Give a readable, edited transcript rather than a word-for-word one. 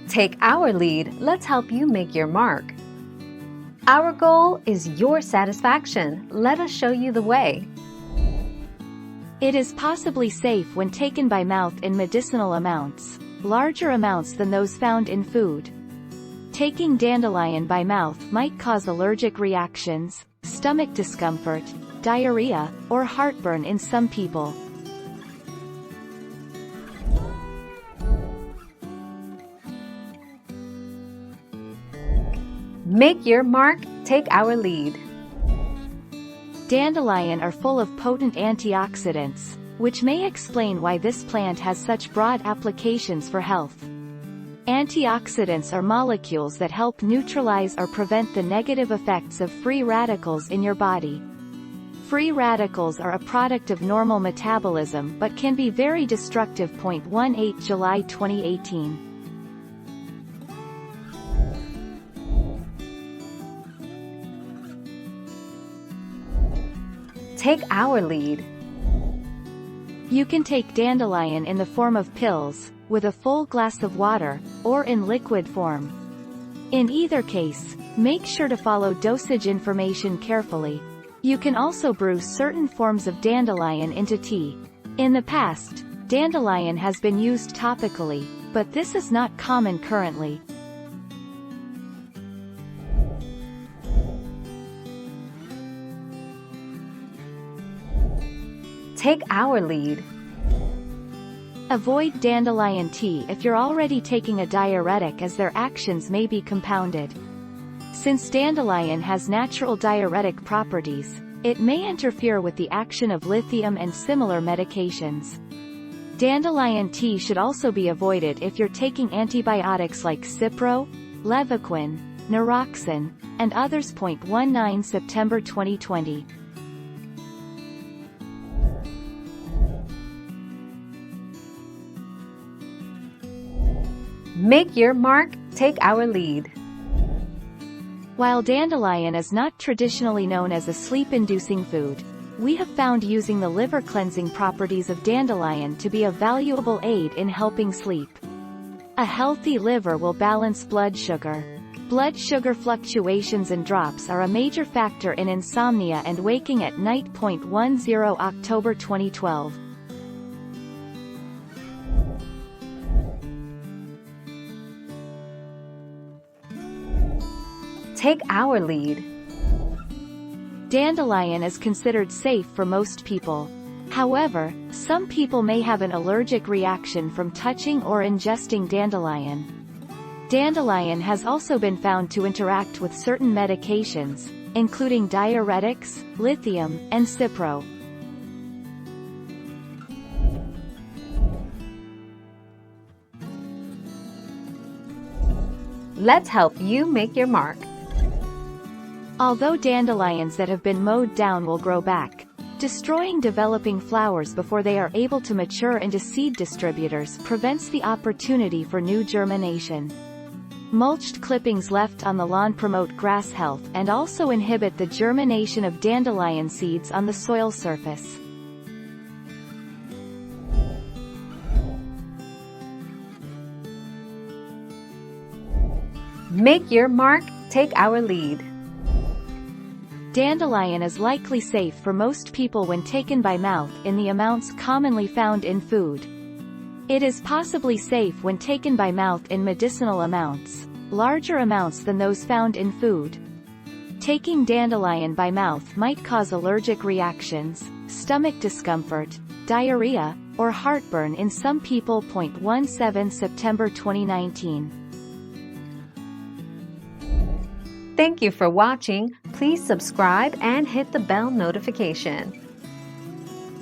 Take our lead, let's help you make your mark. Our goal is your satisfaction. Let us show you the way. It is possibly safe when taken by mouth in medicinal amounts, larger amounts than those found in food. Taking dandelion by mouth might cause allergic reactions, stomach discomfort, diarrhea, or heartburn in some people. Make your mark, take our lead. Dandelion are full of potent antioxidants, which may explain why this plant has such broad applications for health. Antioxidants are molecules that help neutralize or prevent the negative effects of free radicals in your body. Free radicals are a product of normal metabolism but can be very destructive. 18 July 2018. Take our lead. You can take dandelion in the form of pills, with a full glass of water, or in liquid form. In either case, make sure to follow dosage information carefully. You can also brew certain forms of dandelion into tea. In the past, dandelion has been used topically, but this is not common currently. Take our lead. Avoid dandelion tea if you're already taking a diuretic, as their actions may be compounded. Since dandelion has natural diuretic properties, it may interfere with the action of lithium and similar medications. Dandelion tea should also be avoided if you're taking antibiotics like Cipro, Levaquin, Naroxen, and others. 19 September 2020. Make your mark, take our lead. While dandelion is not traditionally known as a sleep-inducing food, we have found using the liver-cleansing properties of dandelion to be a valuable aid in helping sleep. A healthy liver will balance blood sugar. Blood sugar fluctuations and drops are a major factor in insomnia and waking at night. 10 October 2012. Take our lead. Dandelion is considered safe for most people. However, some people may have an allergic reaction from touching or ingesting dandelion. Dandelion has also been found to interact with certain medications, including diuretics, lithium, and Cipro. Let's help you make your mark. Although dandelions that have been mowed down will grow back, destroying developing flowers before they are able to mature into seed distributors prevents the opportunity for new germination. Mulched clippings left on the lawn promote grass health and also inhibit the germination of dandelion seeds on the soil surface. Make your mark, take our lead. Dandelion is likely safe for most people when taken by mouth in the amounts commonly found in food. It is possibly safe when taken by mouth in medicinal amounts, larger amounts than those found in food. Taking dandelion by mouth might cause allergic reactions, stomach discomfort, diarrhea, or heartburn in some people. 17 September 2019. Thank you for watching. Please subscribe and hit the bell notification.